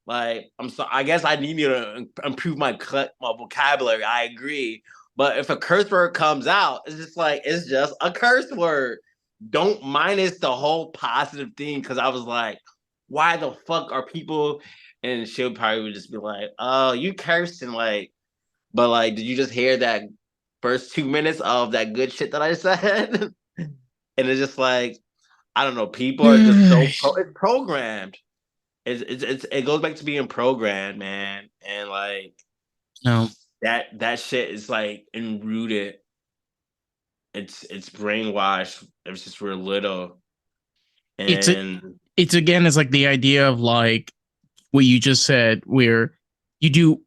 Like, I'm so I guess I need you to improve my vocabulary. I agree, but if a curse word comes out, it's just like it's just a curse word. Don't minus the whole positive thing because I was like, why the fuck are people? And she'll probably would just be like, oh, you cursing like, but like, did you just hear that first 2 minutes of that good shit that I said? And it's just like, I don't know. People are just it's programmed. It goes back to being programmed, man, and like No, that shit is like enrooted. It's brainwashed. It's just we're little, it's and it's again, it's like the idea of like what you just said, where you do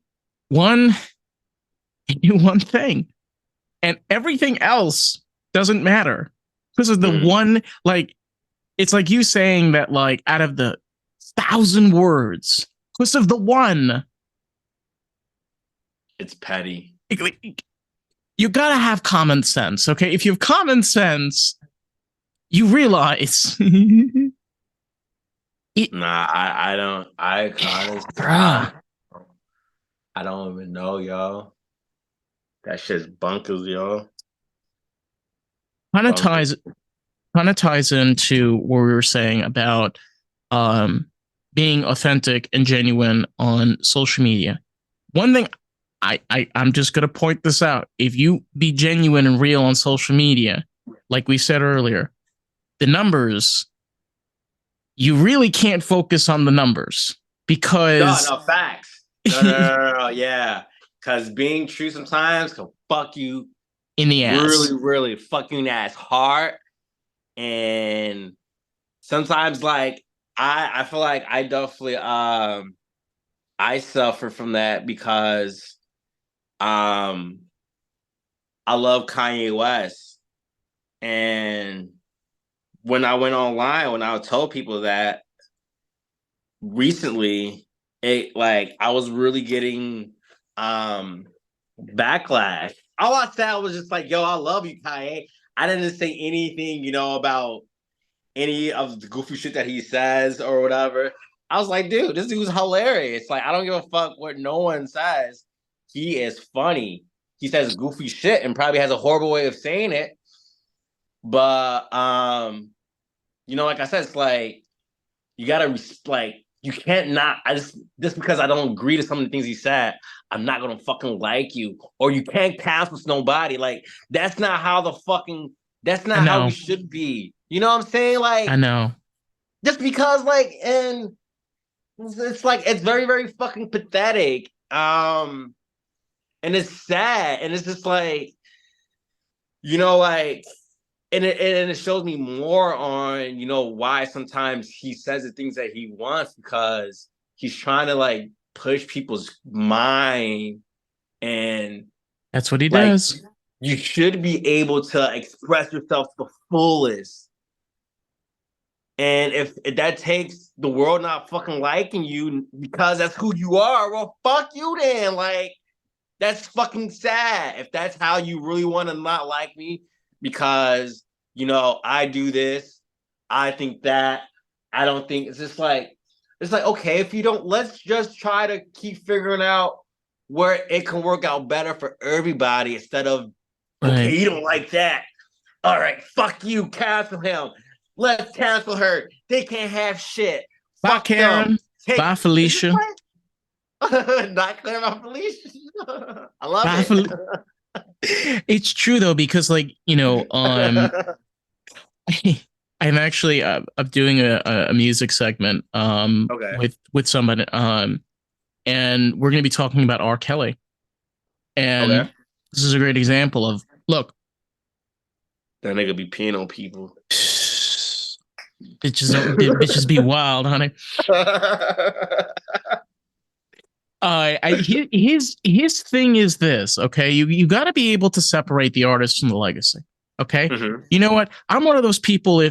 one you do one thing and everything else doesn't matter because of the one. Like, it's like you saying that like out of the 1,000 words because of the one, it's petty. you gotta have common sense. Okay, if you have common sense, you realize Nah, I don't. bruh. I don't even know, yo. That shit's bunkers, yo. kind of Bunkers. ties kind of ties into what we were saying about um, being authentic and genuine on social media. One thing I'm just gonna point this out: if you be genuine and real on social media, like we said earlier, the numbers, you really can't focus on the numbers because No, facts. No, yeah. Because being true sometimes can fuck you in the ass. really fucking ass hard. And sometimes, like, I feel like I definitely I suffer from that because um I love Kanye West. And when I went online, when I told people that recently, it like I was really getting um backlash. All I said was just like, yo, I love you, Kanye. I didn't say anything, about any of the goofy shit that he says or whatever. I was like, dude, this dude's hilarious. Like, I don't give a fuck what no one says. He is funny. He says goofy shit and probably has a horrible way of saying it. But like I said, it's like you gotta like you can't not. I just because I don't agree to some of the things he said, I'm not gonna fucking like you, or you can't cancel nobody. Like that's not how the fucking that's I not how we know. should be. You know what I'm saying? I Like know. just because and it's like it's very very fucking pathetic. And it's sad, and it's just like like and it shows me more on why sometimes he says the things that he wants because he's trying to like push people's mind and That's what he like does. you should be able to express yourself to the fullest. And if that takes the world not fucking liking you because that's who you are, well, fuck you then. Like, that's fucking sad. If that's how you really want to not like me because, I do this, I think that, I don't think it's like, okay, if you don't, let's just try to keep figuring out where it can work out better for everybody instead of, okay, Right. you don't like that. All right, fuck you, cancel him. Let's cancel her. They can't have shit. Bye, Fuck them. Karen. Bye, Is this Felicia. right? Not clear about Felicia. I love Bye, it. It's true though, because I'm actually I'm doing a music segment Okay. with somebody and we're going to be talking about R. Kelly. And Okay. this is a great example of look, That nigga be peeing on people. bitches be wild, honey. His thing is this, okay? You got to be able to separate the artist from the legacy, okay? Mm-hmm. You know what? I'm one of those people.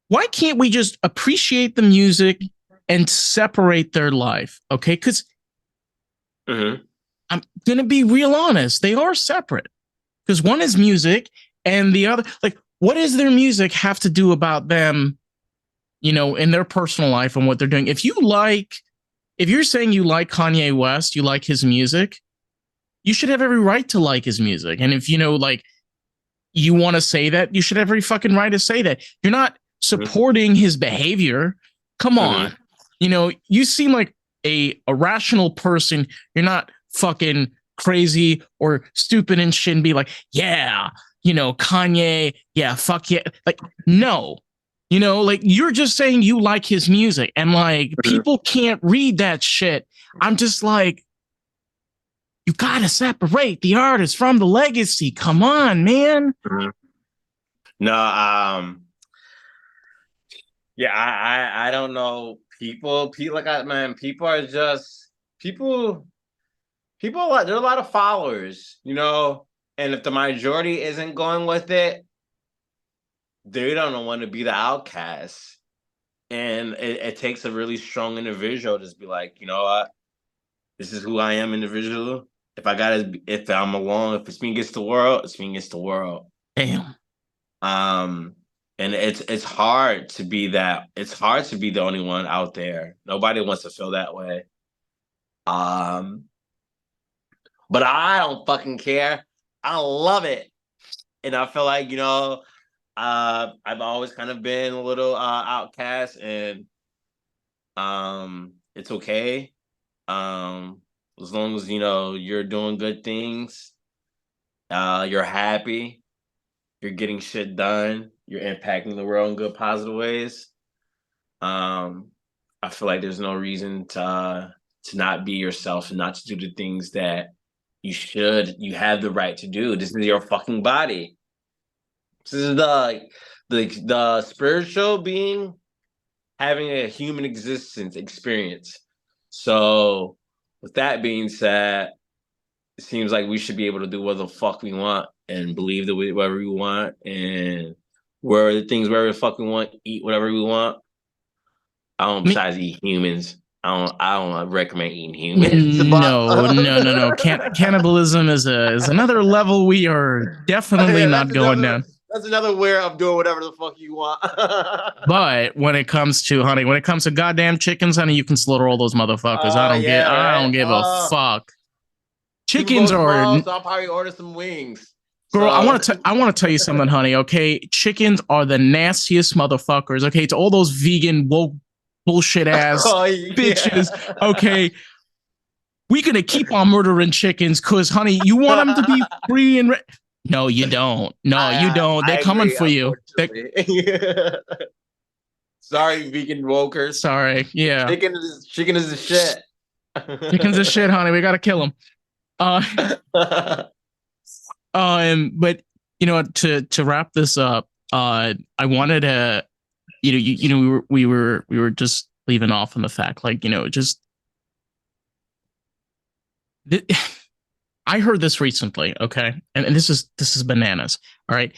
Why can't we just appreciate the music and separate their life, okay? Because Mm-hmm. I'm gonna be real honest, they are separate. Because one is music, and the other, like, what does their music have to do about them? In their personal life and what they're doing. If you're saying you like Kanye West, you like his music, you should have every right to like his music. And if you want to say that, you should have every fucking right to say that. You're not supporting his behavior. Come on. Mm-hmm. You seem like a rational person. You're not fucking crazy or stupid and shit and be like, yeah, Kanye, yeah, fuck yeah. Like, no. Like you're just saying you like his music and like people can't read that shit. I'm just like, you gotta separate the artist from the legacy. Come on, man. Mm-hmm. No, yeah, I don't know. People like man, people are just people there are a lot of followers, and if the majority isn't going with it, they don't want to be the outcast. And it takes a really strong individual to just be like, you know what, this is who I am, individual. If I'm alone, if it's me against the world, it's me against the world. Damn. Um, and it's hard to be that. It's hard to be the only one out there. Nobody wants to feel that way. Um, but I don't fucking care. I love it, and I feel like I've always kind of been a little outcast, and it's okay. As long as you're doing good things, you're happy, you're getting shit done, you're impacting the world in good, positive ways. I feel like there's no reason to not be yourself and not to do the things that you have the right to do. This is your fucking body. This is the spiritual being. having a human existence experience. So with that being said, it seems like we should be able to do what the fuck we want and believe that whatever we want and where the things wherever the fuck we want, eat whatever we want. I don't besides eat humans. I don't recommend eating humans. No. Cannibalism is another level we are definitely not going down. That's another way of doing whatever the fuck you want. But when it comes to goddamn chickens, honey, you can slaughter all those motherfuckers. I don't give a fuck. Chickens are. So I'll probably order some wings. Girl, I want to tell you something, honey. Okay, chickens are the nastiest motherfuckers. Okay, it's all those vegan woke bullshit ass bitches. Okay, we're gonna keep on murdering chickens because, honey, you want them to be free and. No, you don't. No, you don't. They're coming for you. Sorry, vegan wokers. Sorry. Yeah. Chicken is the shit. Chicken's the shit, honey. We gotta kill them. But to wrap this up, I wanted to, we were just leaving off on the fact, like, just. I heard this recently, okay, and this is bananas. All right,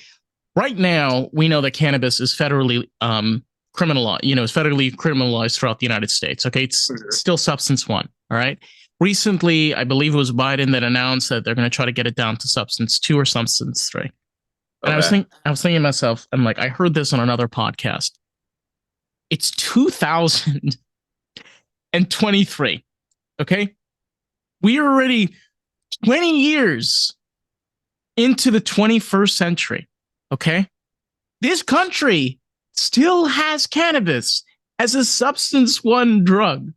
right now we know that cannabis is federally criminalized. It's federally criminalized throughout the United States. Okay, it's still substance 1. All right. Recently, I believe it was Biden that announced that they're going to try to get it down to substance 2 or substance 3. And I was thinking to myself, I'm like, I heard this on another podcast. It's 2023. Okay, we are already 20 years into the 21st century, okay? This country still has cannabis as a substance 1 drug,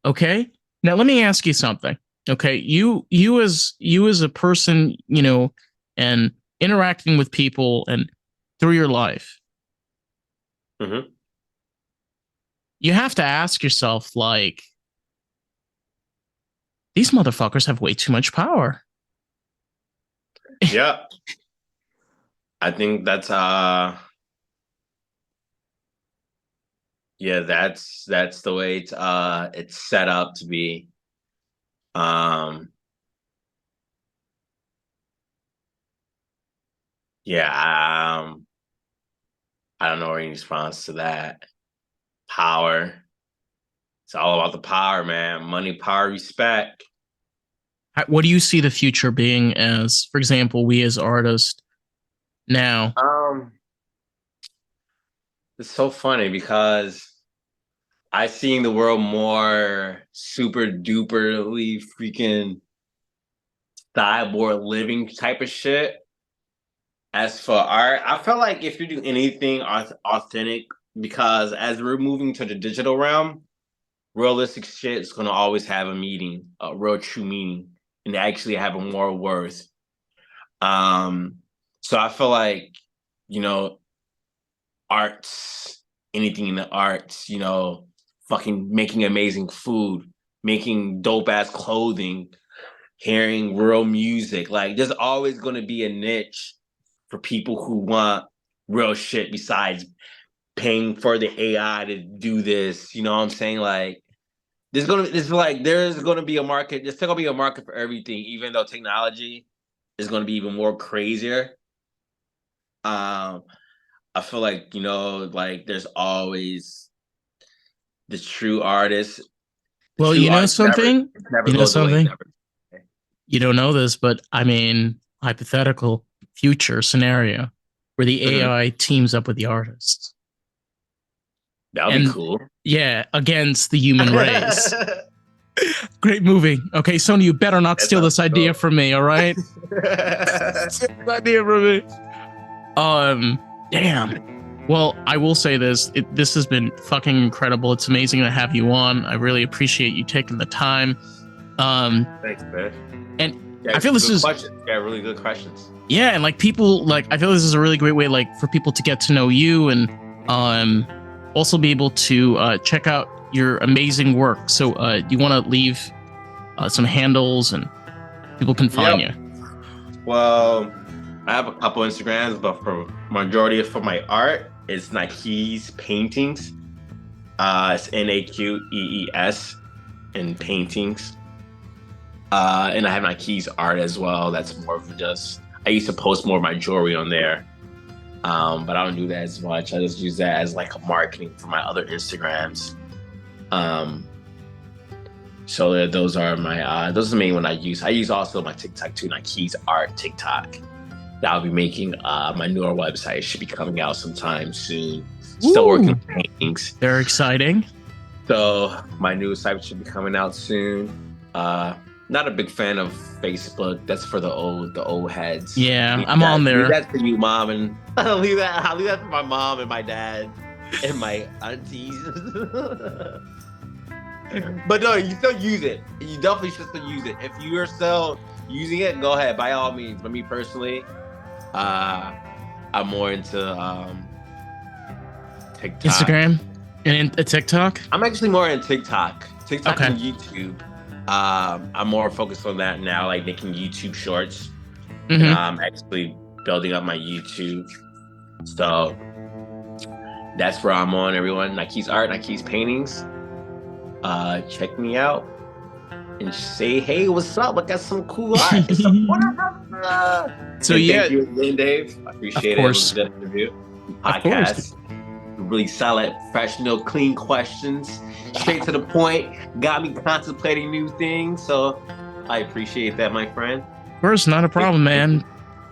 okay? Now, let me ask you something, okay? You as a person, and interacting with people and through your life, you have to ask yourself, like, these motherfuckers have way too much power. Yeah. I think that's that's the way it's set up to be. I don't know any response to that. Power. It's all about the power, man. Money, power, respect. What do you see the future being as, for example, we as artists now? It's so funny because I seen the world more super duperly freaking cyborg living type of shit. As for art, I feel like if you do anything authentic, because as we're moving to the digital realm, realistic shit is going to always have a real true meaning, and actually have a more worth. So I feel like, arts, anything in the arts, fucking making amazing food, making dope ass clothing, hearing real music. Like, there's always going to be a niche for people who want real shit besides paying for the AI to do this. You know what I'm saying? Like, there's gonna be a market. There's still gonna be a market for everything, even though technology is gonna be even more crazier. I feel like, there's always the true artist. Well, you know something? You don't know this, but I mean, hypothetical future scenario where the AI teams up with the artists. That would be cool. Yeah, against the human race. Great movie. Okay, Sony, you better not steal this idea from me, all right? Steal this idea from me. Damn. Well, I will say this. This has been fucking incredible. It's amazing to have you on. I really appreciate you taking the time. Thanks, man. And I feel this is really good questions. Yeah, and like people, like I feel this is a really great way, like for people to get to know you and also be able to check out your amazing work. So you want to leave some handles and people can find you. Well, I have a couple Instagrams, but for majority for my art, It's Naqee's Paintings. It's Naqees in paintings. And I have Naqee's art as well. That's more of just, I used to post more of my jewelry on there. But I don't do that as much. I just use that as like a marketing for my other Instagrams. So those are my, those are the main one I use. I use also my TikTok too, Naqee's art TikTok. That I'll be making my newer website. It should be coming out sometime soon. Still working on paintings. They're exciting. So my new site should be coming out soon. Not a big fan of Facebook. That's for the old heads. Yeah, I'm on there. Leave that for you, Mom, and I'll leave that for my mom and my dad and my aunties. But no, you still use it. You definitely should still use it. If you're still using it, go ahead, by all means. But me personally, I'm more into TikTok. Instagram and TikTok? I'm actually more in TikTok. TikTok Okay. and YouTube. I'm more focused on that now, like making YouTube shorts. Mm-hmm. And I'm actually building up my YouTube. So that's where I'm on, everyone. Naqee's art, Naqee's paintings. Check me out and say, hey, what's up? I got some cool art. It's a So and yeah, thank you again, Dave. I appreciate it. It was a good interview. Podcast. Really solid, professional, clean questions. Straight to the point. Got me contemplating new things. So I appreciate that, my friend. Of course, not a problem, man.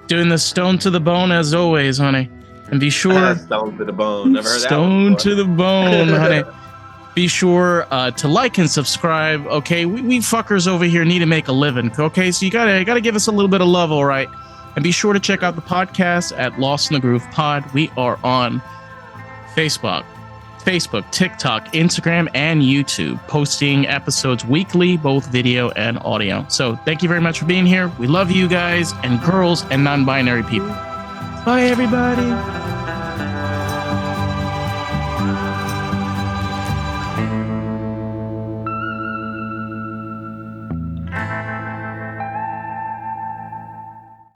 Doing the stone to the bone as always, honey. And be sure Stone to the bone. Never heard that stone one to the bone, honey. Be sure to like and subscribe. Okay, we fuckers over here need to make a living. Okay, so you gotta give us a little bit of love, all right. And be sure to check out the podcast at Lost in the Groove Pod. We are on Facebook, TikTok, Instagram, and YouTube, posting episodes weekly, both video and audio. So thank you very much for being here. We love you guys and girls and non-binary people. Bye, everybody.